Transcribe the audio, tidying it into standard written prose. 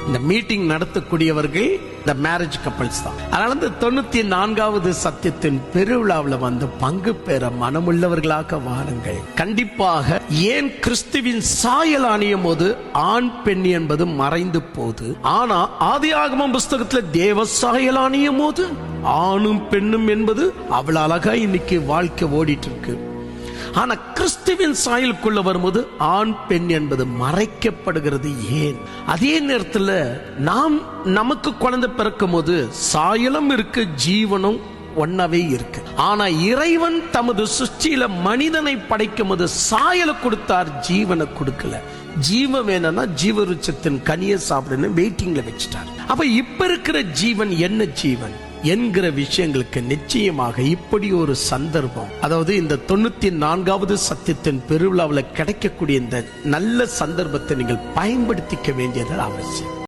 இந்த மீட்டிங் நடத்தக்கூடியவர்கள் இந்த marriage couples தான். அதனால இந்த 94வது சத்தியத்தின் பெருவிழாவில் வந்து பங்கு பெற மனமுள்ளவர்களாக வாருங்கள். கண்டிப்பாக ஏன் கிறிஸ்துவின் சாயல் அணியும் போது ஆண் பெண் என்பது மறைந்து போது, ஆனா ஆதியாகமம் புஸ்தகத்துல தேவ சாயல் அணியும் போது ஆணும் பெண்ணும் என்பது அவ்வளவு அழகா இன்னைக்கு வாழ்க்கை ஓடிட்டு இருக்கு. ஆனா கிறிஸ்துவின் சாயலுக்குள்ள வரும்போது ஆண் பெண் என்பது மறைக்கப்படுகிறது. ஏன்? அதே நேரத்தில் நமக்கு குழந்தை பிறக்கும் போது சாயலும் இருக்கு, ஜீவனும் ஒன்னாவே இருக்கு. ஆனா இறைவன் தமது சிருஷ்டியில மனிதனை படைக்கும் போது சாயலை கொடுத்தார், ஜீவனை கொடுக்கல. ஜீவன் வேணும்னா ஜீவருச்சத்தின் கனியை சாப்பிடுன்னு வெயிட்டிங்ல வச்சுட்டார். அப்ப இப்ப இருக்கிற ஜீவன் என்ன ஜீவன் என்கிற விஷயங்களுக்கு நிச்சயமாக இப்படி ஒரு சந்தர்ப்பம், அதாவது இந்த 94வது சத்தியத்தின் பெருவிழாவில் கிடைக்கக்கூடிய இந்த நல்ல சந்தர்ப்பத்தை நீங்கள் பயன்படுத்திக்க வேண்டியது அவசியம்.